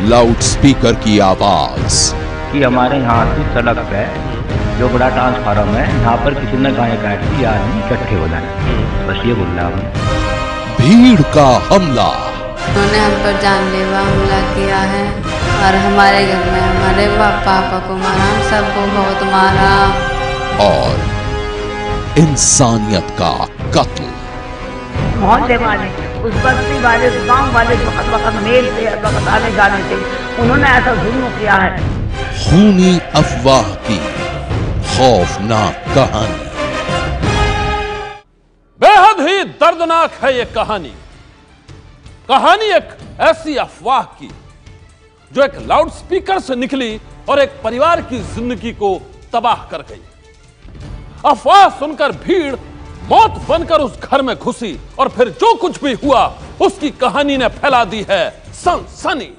Loud speaker की आवाज कि हमारे यहाँ की सड़क पे जो बड़ा ट्रांसफार्मर है, यहाँ पर किसी ने गाय काट दी, आदमी इकट्ठे हो जाए, बस ये बोल रहा हूँ। भीड़ का हमला। उन्होंने हम पर जानलेवा हमला किया है और हमारे घर में हमारे पापा को मारा, हम सबको बहुत मारा। और इंसानियत का कत्ल। मोहल्ले वाले, उस बस्ती वाले, गांव वाले वक्त मेल थे, वक्त आने जाने थे, उन्होंने ऐसा जुल्म किया है। खूनी अफवाह की खौफनाक कहानी। बेहद ही दर्दनाक है ये कहानी। कहानी एक ऐसी अफवाह की जो एक लाउड स्पीकर से निकली और एक परिवार की जिंदगी को तबाह कर गई। अफवाह सुनकर भीड़ मौत बनकर उस घर में घुसी और फिर जो कुछ भी हुआ उसकी कहानी ने फैला दी है सनसनी।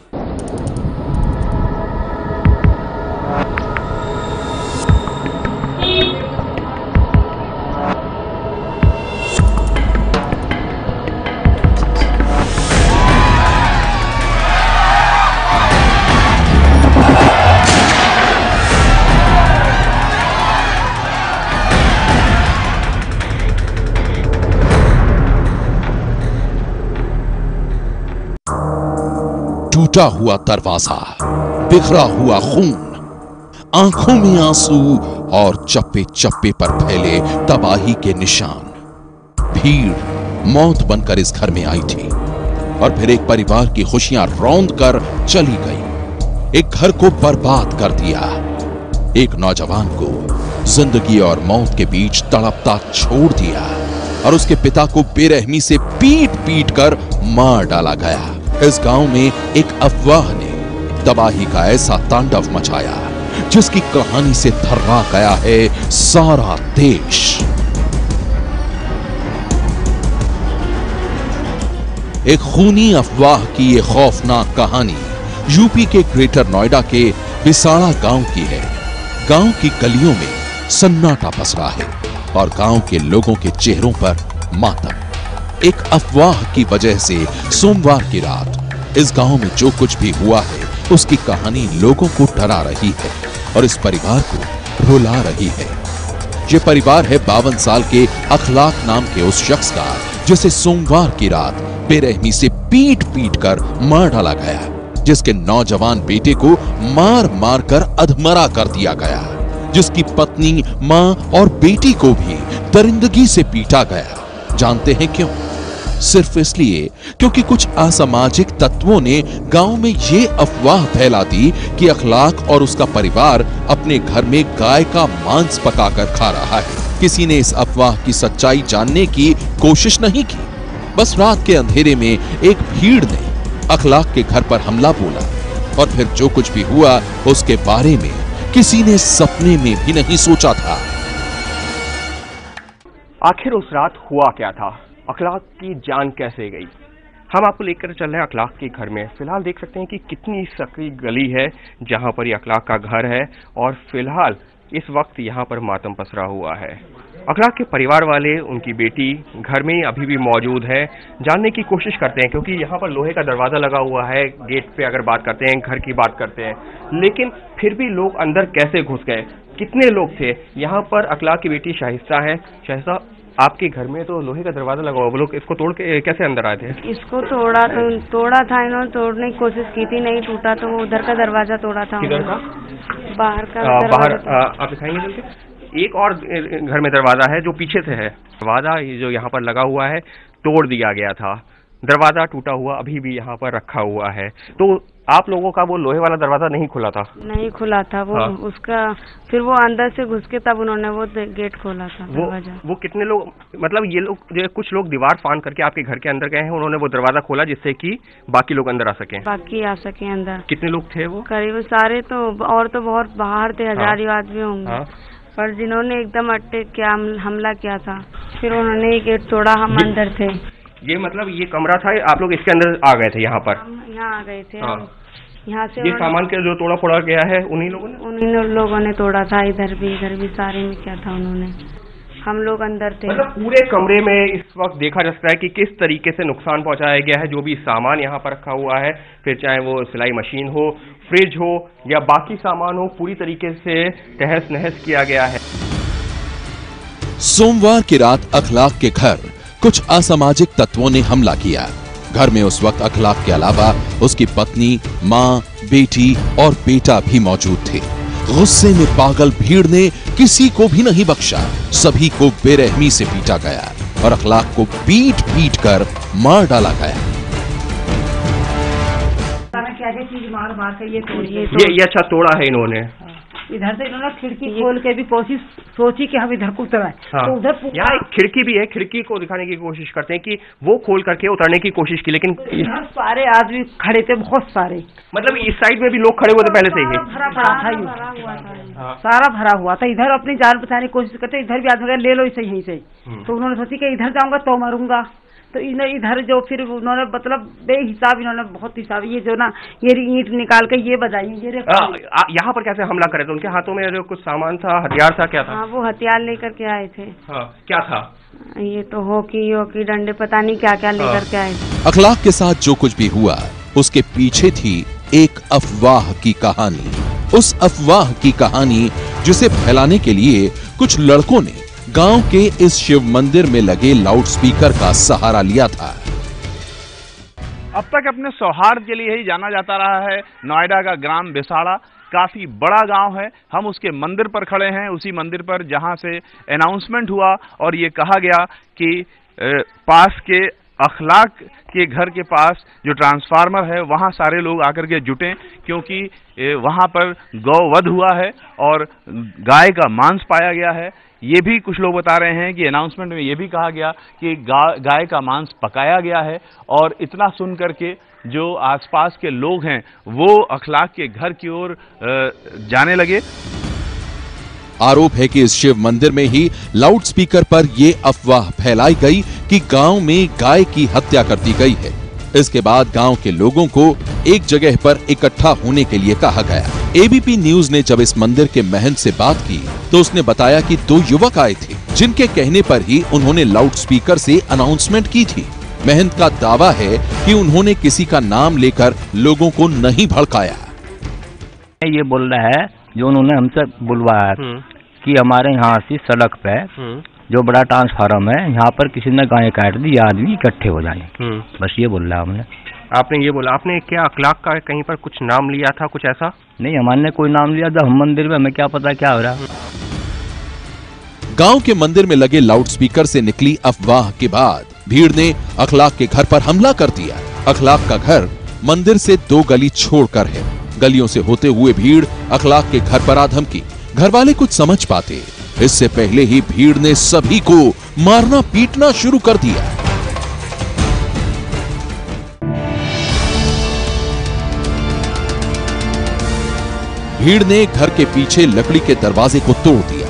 टूटा हुआ दरवाजा, बिखरा हुआ खून, आंखों में आंसू और चप्पे चप्पे पर फैले तबाही के निशान। भीड़ मौत बनकर इस घर में आई थी और फिर एक परिवार की खुशियां रौंद कर चली गई। एक घर को बर्बाद कर दिया। एक नौजवान को जिंदगी और मौत के बीच तड़पता छोड़ दिया और उसके पिता को बेरहमी से पीट पीट कर मार डाला गया। इस गांव में एक अफवाह ने तबाही का ऐसा तांडव मचाया जिसकी कहानी से थर्रा गया है सारा देश। एक खूनी अफवाह की यह खौफनाक कहानी यूपी के ग्रेटर नोएडा के बिसाड़ा गांव की है। गांव की गलियों में सन्नाटा पसरा है और गांव के लोगों के चेहरों पर मातम। एक अफवाह की वजह से सोमवार की रात इस गांव में जो कुछ भी हुआ है उसकी कहानी लोगों को डरा रही है और इस परिवार को रुला रही है। ये परिवार है 52 साल के अखलाक नाम के उस शख्स का जिसे सोमवार की रात बेरहमी से पीट पीट कर मार डाला गया, जिसके नौजवान बेटे को मार मार कर अधमरा कर दिया गया, जिसकी पत्नी, मां और बेटी को भी दरिंदगी से पीटा गया। जानते हैं क्यों? सिर्फ इसलिए क्योंकि कुछ असामाजिक तत्वों ने गांव में ये अफवाह फैला दी कि अखलाक और उसका परिवार अपने घर में गाय का मांस पकाकर खा रहा है। किसी ने इस अफवाह की सच्चाई जानने की कोशिश नहीं की। बस रात के अंधेरे में एक भीड़ ने अखलाक के घर पर हमला बोला और फिर जो कुछ भी हुआ उसके बारे में किसी ने सपने में भी नहीं सोचा था। आखिर उस रात हुआ क्या था? अखलाक की जान कैसे गई? हम आपको लेकर चल रहे हैं अखलाक के घर में। फिलहाल देख सकते हैं कि कितनी सकरी गली है जहां पर ये अखलाक का घर है और फिलहाल इस वक्त यहां पर मातम पसरा हुआ है। अखलाक के परिवार वाले, उनकी बेटी घर में अभी भी मौजूद है। जानने की कोशिश करते हैं क्योंकि यहाँ पर लोहे का दरवाजा लगा हुआ है। गेट पे अगर बात करते हैं, घर की बात करते हैं, लेकिन फिर भी लोग अंदर कैसे घुस गए? कितने लोग थे यहाँ पर? अखलाक की बेटी शाइस्ता है। शाइस्ता, आपके घर में तो लोहे का दरवाजा लगा हुआ, वो लोग इसको तोड़ के कैसे अंदर आए थे? इसको तोड़ा था इन्होंने, तोड़ने की कोशिश की थी, नहीं टूटा तो वो उधर का दरवाजा तोड़ा था। किधर का? बाहर का बाहर आप दिखाएंगे चल के? एक और घर में दरवाजा है जो पीछे से है। दरवाजा जो यहाँ पर लगा हुआ है तोड़ दिया गया था। दरवाजा टूटा हुआ अभी भी यहाँ पर रखा हुआ है। तो आप लोगों का वो लोहे वाला दरवाजा नहीं खुला था? नहीं खुला था वो। हाँ। उसका फिर वो अंदर से घुस के तब उन्होंने वो गेट खोला था, दरवाजा। वो कितने लोग, मतलब ये लोग जो कुछ लोग दीवार फाड़ करके आपके घर के अंदर गए हैं, उन्होंने वो दरवाजा खोला जिससे कि बाकी लोग अंदर आ सके? बाकी आ सके अंदर। कितने लोग थे वो? करीब सारे तो, और तो बहुत बाहर थे, हजारों आदमी होंगे। हाँ। पर जिन्होंने एकदम अटैक किया, हमला किया था, फिर उन्होंने गेट तोड़ा, हम अंदर थे। ये मतलब ये कमरा था, आप लोग इसके अंदर आ गए थे? यहाँ पर यहाँ आ गए थे। हाँ। यहाँ से ये सामान के जो तोड़ा फोड़ा गया है उन्हीं लोगों ने तोड़ा था। इधर भी सारे में क्या था उन्होंने। हम लोग अंदर थे। मतलब पूरे कमरे में इस वक्त देखा जा सकता है कि किस तरीके से नुकसान पहुंचाया गया है। जो भी सामान यहाँ पर रखा हुआ है, फिर चाहे वो सिलाई मशीन हो, फ्रिज हो या बाकी सामान हो, पूरी तरीके से तहस नहस किया गया है। सोमवार की रात अखलाक के घर कुछ असामाजिक तत्वों ने हमला किया। घर में उस वक्त अखलाक के अलावा उसकी पत्नी, मां, बेटी और बेटा भी मौजूद थे। गुस्से में पागल भीड़ ने किसी को भी नहीं बख्शा। सभी को बेरहमी से पीटा गया और अखलाक को पीट पीट कर मार डाला गया। चीज मार मार कर ये अच्छा तोड़ा है इन्होंने। इधर से इन्होंने खिड़की खोल के भी कोशिश सोची कि हम इधर को उतराएं। हाँ। तो उधर यहाँ एक खिड़की भी है, खिड़की को दिखाने की कोशिश करते हैं कि वो खोल करके उतरने की कोशिश की, लेकिन सारे आदमी खड़े थे, बहुत सारे। मतलब इस साइड में भी लोग खड़े हुए थे पहले से ही। भरा पड़ा था, सारा भरा हुआ था। इधर अपनी जान बचाने की कोशिश करते, इधर भी आदमी ले लो इसे यहीं से। तो उन्होंने सोची कि इधर जाऊंगा तो मरूंगा, तो इधर जो फिर उन्होंने मतलब बेहिसाब, इन्होंने बहुत हिसाब, ये जो ना ये ईंट निकाल के ये बजाई। यहाँ पर कैसे हमला करे? तो उनके हाथों में जो कुछ सामान था, हथियार था, क्या था? हाँ, वो हथियार लेकर के आए थे। हाँ, क्या था? ये तो हॉकी डंडे, पता नहीं क्या क्या लेकर के आए थे। अखलाक के साथ जो कुछ भी हुआ उसके पीछे थी एक अफवाह की कहानी। उस अफवाह की कहानी जिसे फैलाने के लिए कुछ लड़कों ने गांव के इस शिव मंदिर में लगे लाउडस्पीकर का सहारा लिया था। अब तक अपने सौहार्द के लिए ही जाना जाता रहा है नोएडा का ग्राम बिसाड़ा। काफी बड़ा गांव है। हम उसके मंदिर पर खड़े हैं, उसी मंदिर पर जहां से अनाउंसमेंट हुआ और ये कहा गया कि पास के अखलाक के घर के पास जो ट्रांसफार्मर है वहां सारे लोग आकर के जुटें, क्योंकि वहां पर गौवध हुआ है और गाय का मांस पाया गया है। ये भी कुछ लोग बता रहे हैं कि अनाउंसमेंट में ये भी कहा गया कि गाय का मांस पकाया गया है। और इतना सुन करके जो आसपास के लोग हैं वो अखलाक के घर की ओर जाने लगे। आरोप है कि इस शिव मंदिर में ही लाउडस्पीकर पर यह अफवाह फैलाई गई कि गांव में गाय की हत्या कर दी गई है। इसके बाद गांव के लोगों को एक जगह पर इकट्ठा होने के लिए कहा गया। एबीपी न्यूज ने जब इस मंदिर के महंत से बात की तो उसने बताया कि 2 युवक आए थे, जिनके कहने पर ही उन्होंने लाउडस्पीकर से अनाउंसमेंट की थी। महंत का दावा है कि उन्होंने किसी का नाम लेकर लोगों को नहीं भड़काया। ये बोल रहा है जो उन्होंने हमसे बुलवाया कि हमारे यहाँ से सड़क पे जो बड़ा ट्रांसफार्मर है यहाँ पर किसी ने गाय काट दी, आदमी इकट्ठे हो जाए। बस ये बोल रहा हमने। आपने ये बोला? आपने क्या अखलाक का कहीं पर कुछ नाम लिया था, कुछ ऐसा? नहीं, हमारे कोई नाम लिया था। हम मंदिर में, हमें क्या पता क्या हो रहा। गांव के मंदिर में लगे लाउडस्पीकर से निकली अफवाह के बाद भीड़ ने अखलाक के घर पर हमला कर दिया। अखलाक का घर मंदिर से 2 गली छोड़कर है। गलियों से होते हुए भीड़ अखलाक के घर पर आ धमकी। घर वाले कुछ समझ पाते इससे पहले ही भीड़ ने सभी को मारना पीटना शुरू कर दिया। भीड़ ने घर के पीछे लकड़ी के दरवाजे को तोड़ दिया,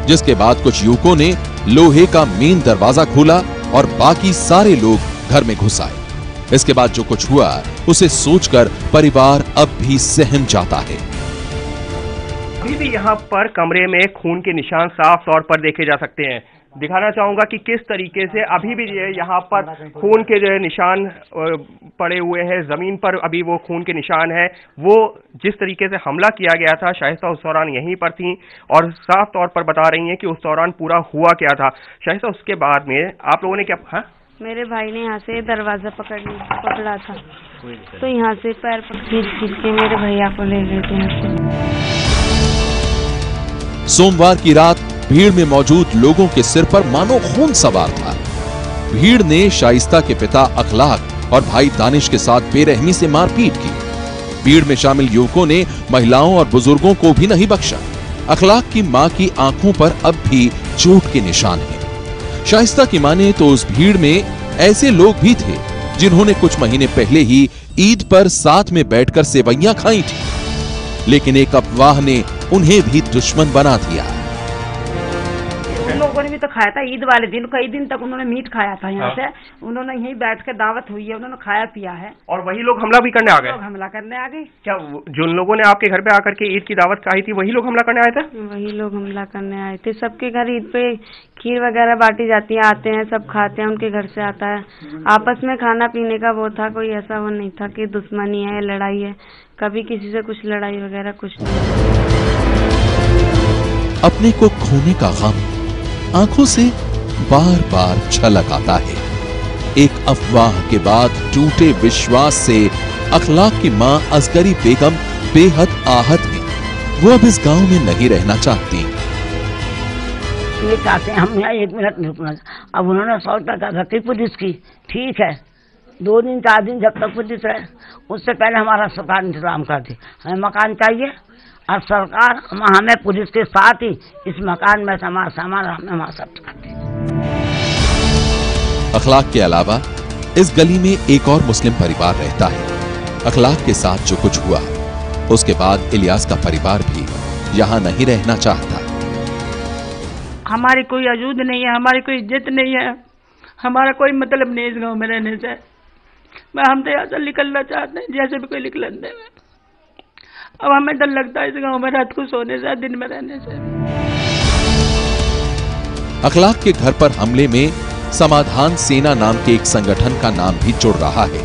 जिसके बाद कुछ युवकों ने लोहे का मेन दरवाजा खोला और बाकी सारे लोग घर में घुस आए। इसके बाद जो कुछ हुआ उसे सोचकर परिवार अब भी सहम जाता है। अभी भी यहाँ पर कमरे में खून के निशान साफ तौर पर देखे जा सकते हैं। दिखाना चाहूंगा कि किस तरीके से अभी भी यहाँ पर खून के जो है निशान पड़े हुए हैं जमीन पर। अभी वो खून के निशान है। वो जिस तरीके से हमला किया गया था, शाइस्ता उस दौरान यहीं पर थी और साफ तौर पर बता रही हैं कि उस दौरान पूरा हुआ क्या था। शाइस्ता, उसके बाद में आप लोगों ने क्या? हाँ, मेरे भाई ने यहाँ से दरवाजा पकड़ा था, तो यहाँ से पैर खींच के मेरे भैया को ले गए थे यहाँ से। सोमवार की रात भीड़ में मौजूद लोगों के सिर पर मानो खून सवार था। भीड़ ने शाइस्ता के पिता अखलाक और भाई दानिश के साथ बेरहमी से मारपीट की। भीड़ में शामिल युवकों ने महिलाओं और बुजुर्गों को भी नहीं बख्शा। अखलाक की मां की आंखों पर अब भी चोट के निशान हैं। शाइस्ता की माने तो उस भीड़ में ऐसे लोग भी थे जिन्होंने कुछ महीने पहले ही ईद पर साथ में बैठकर सेवैयां खाई थी, लेकिन एक अफवाह ने उन्हें भी दुश्मन बना दिया। उन लोगों ने भी तो खाया था ईद वाले दिन, कई दिन तक उन्होंने मीट खाया था यहाँ से, उन्होंने यहीं बैठ के दावत हुई है, उन्होंने खाया पिया है। और वही लोग हमला भी करने आ गए? हमला करने आ गए। क्या जिन लोगों ने आपके घर पे आकर के ईद की दावत खाई थी वही लोग हमला करने आए थे? वही लोग हमला करने आए थे। सबके घर ईद पे खीर वगैरह बांटी जाती है, आते हैं सब खाते हैं, उनके घर से आता है। आपस में खाना पीने का वो था, कोई ऐसा वो नहीं था कि दुश्मनी है, लड़ाई है। कभी किसी से कुछ लड़ाई वगैरह कुछ नहीं। अपने को खोने का गम आंखों से बार बार छलक आता है। एक अफवाह के बाद टूटे विश्वास से अखलाक की मां असगरी बेगम बेहद आहत है। वो अब इस गांव में नहीं रहना चाहती। ये चाहते हैं हम यहाँ 1 मिनट रुकना। अब उन्होंने 100 टका रखी पुलिस की, ठीक है, 2 दिन 4 दिन जब तक पुलिस है, उससे पहले हमारा सरकार इंतजाम कर दी। हमें मकान चाहिए और सरकार हमें पुलिस के साथ ही इस मकान में हमारा सामान हमें वहाँ सब करती। अखलाक के अलावा इस गली में एक और मुस्लिम परिवार रहता है। अखलाक के साथ जो कुछ हुआ उसके बाद इलियास का परिवार भी यहाँ नहीं रहना चाहता। हमारी कोई वजूद नहीं है, हमारी कोई इज्जत नहीं है, हमारा कोई मतलब नहीं इस गाँव में रहने से। हम तो यहाँ से निकलना चाहते हैं, जैसे भी कोई निकलन दे। अब हमें डर लगता है इस गांव में रात को सोने से, दिन में रहने से। अखलाक के घर पर हमले में समाधान सेना नाम के एक संगठन का नाम भी जुड़ रहा है।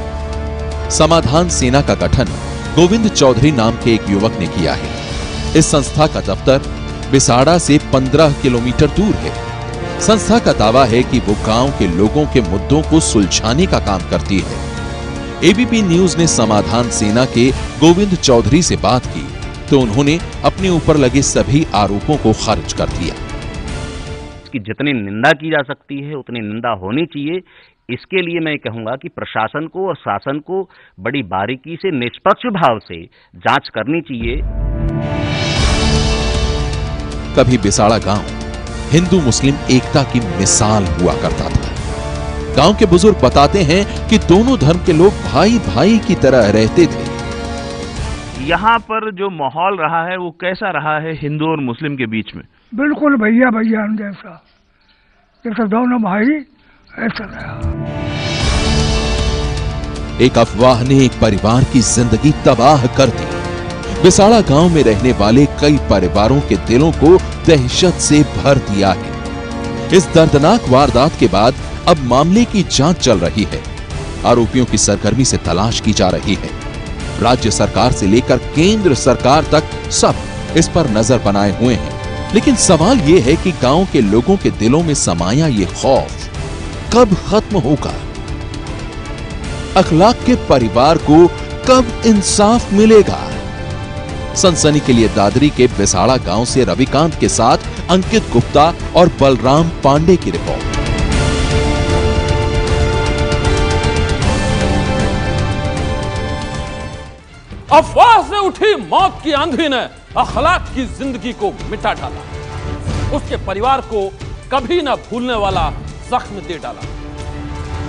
समाधान सेना का गठन गोविंद चौधरी नाम के एक युवक ने किया है। इस संस्था का दफ्तर बिसाड़ा से 15 किलोमीटर दूर है। संस्था का दावा है कि वो गांव के लोगों के मुद्दों को सुलझाने का काम करती है। एबीपी न्यूज ने समाधान सेना के गोविंद चौधरी से बात की तो उन्होंने अपने ऊपर लगे सभी आरोपों को खारिज कर दिया। इसकी जितनी निंदा की जा सकती है उतनी निंदा होनी चाहिए। इसके लिए मैं कहूंगा कि प्रशासन को और शासन को बड़ी बारीकी से, निष्पक्ष भाव से जांच करनी चाहिए। कभी बिसाड़ा गांव हिंदू मुस्लिम एकता की मिसाल हुआ करता था। गांव के बुजुर्ग बताते हैं कि दोनों धर्म के लोग भाई भाई की तरह रहते थे। यहाँ पर जो माहौल रहा है वो कैसा रहा है हिंदू और मुस्लिम के बीच में? बिल्कुल भैया भैया जैसा दोनों भाई ऐसा रहा। एक अफवाह ने एक परिवार की जिंदगी तबाह कर दी। बिसाड़ा गांव में रहने वाले कई परिवारों के दिलों को दहशत से भर दिया है। इस दर्दनाक वारदात के बाद अब मामले की जांच चल रही है। आरोपियों की सरगर्मी से तलाश की जा रही है। राज्य सरकार से लेकर केंद्र सरकार तक सब इस पर नजर बनाए हुए हैं। लेकिन सवाल यह है कि गांव के लोगों के दिलों में समाया ये खौफ कब खत्म होगा? अखलाक के परिवार को कब इंसाफ मिलेगा? सनसनी के लिए दादरी के बिसाड़ा गांव से रविकांत के साथ अंकित गुप्ता और बलराम पांडे की रिपोर्ट। अफवाह से उठी मौत की आंधी ने अखलाक की जिंदगी को मिटा डाला। उसके परिवार को कभी न भूलने वाला जख्म दे डाला।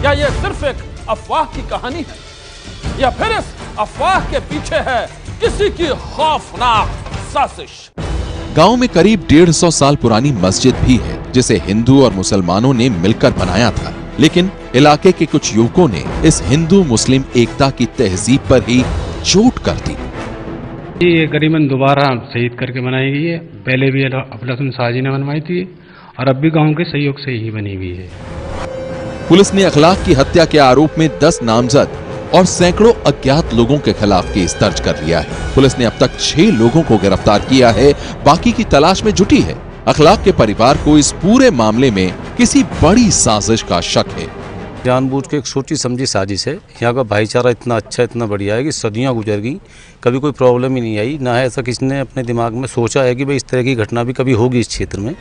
क्या यह सिर्फ एक अफवाह की कहानी है या फिर इस अफवाह के पीछे है किसी की खौफनाक साजिश? गांव में करीब 150 साल पुरानी मस्जिद भी है जिसे हिंदू और मुसलमानों ने मिलकर बनाया था। लेकिन इलाके के कुछ युवकों ने इस हिंदू मुस्लिम एकता की तहजीब पर ही चोट कर दी। ये करीबन दोबारा शहीद करके बनाई गई है। पहले भी अफलातुन साजी ने बनवाई थी और अब भी गांव के सहयोग से ही बनी हुई है। पुलिस ने अखलाक की हत्या के आरोप में 10 नामजद और सैकड़ों अज्ञात लोगों के खिलाफ केस दर्ज कर लिया है। पुलिस ने अब तक 6 लोगों को गिरफ्तार किया है, बाकी की तलाश में जुटी है। अखलाक के परिवार को इस पूरे मामले में किसी बड़ी साजिश का शक है। जानबूझ के एक सोची समझी साजिश है। यहाँ का भाईचारा इतना अच्छा, इतना बढ़िया है कि सदियां गुजर गई, कभी कोई प्रॉब्लम ही नहीं आई। ना है ऐसा किसी ने अपने दिमाग में सोचा है कि भाई इस तरह की घटना भी कभी होगी इस क्षेत्र में।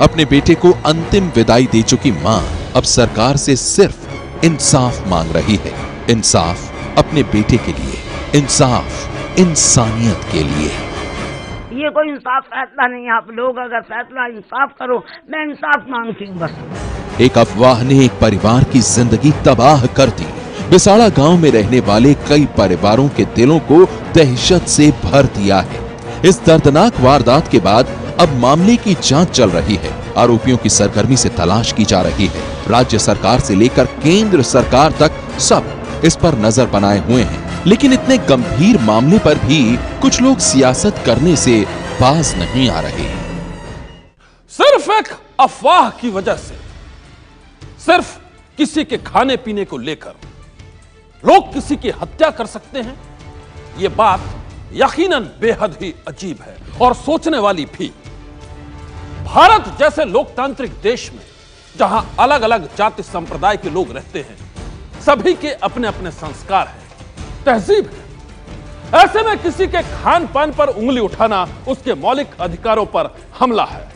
अपने बेटे को अंतिम विदाई दे चुकी मां अब सरकार से सिर्फ इंसाफ मांग रही है। इंसाफ अपने बेटे के लिए, इंसाफ इंसानियत के लिए। ये कोई इंसाफ फैसला नहीं है। आप लोग अगर फैसला इंसाफ करो, मैं इंसाफ मांगती हूँ बस। एक अफवाह ने एक परिवार की जिंदगी तबाह कर दी। बिसाड़ा गांव में रहने वाले कई परिवारों के दिलों को दहशत से भर दिया है। इस दर्दनाक वारदात के बाद अब मामले की जांच चल रही है। आरोपियों की सरगर्मी से तलाश की जा रही है। राज्य सरकार से लेकर केंद्र सरकार तक सब इस पर नजर बनाए हुए हैं, लेकिन इतने गंभीर मामले पर भी कुछ लोग सियासत करने से बाज नहीं आ रहे। सिर्फ एक अफवाह की वजह से, सिर्फ किसी के खाने पीने को लेकर लोग किसी की हत्या कर सकते हैं, यह बात यकीनन बेहद ही अजीब है और सोचने वाली भी। भारत जैसे लोकतांत्रिक देश में जहां अलग अलग जाति संप्रदाय के लोग रहते हैं, सभी के अपने अपने संस्कार हैं, तहजीब है। ऐसे में किसी के खान पान पर उंगली उठाना उसके मौलिक अधिकारों पर हमला है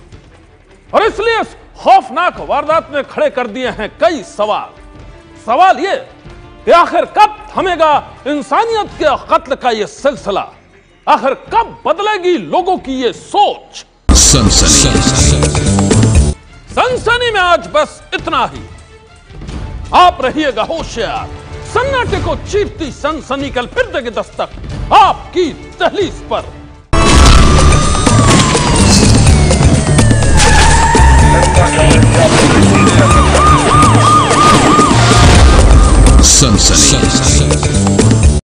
और इसलिए इस खौफनाक वारदात में खड़े कर दिए हैं कई सवाल ये कि आखिर कब थमेगा इंसानियत के कत्ल का यह सिलसिला, आखिर कब बदलेगी लोगों की ये सोच। सनसनी में आज बस इतना ही। आप रहिएगा होशियार। सन्नाटे को चीरती सनसनी कल फिर देगी दस्तक आपकी दहलीज पर। सनसनी।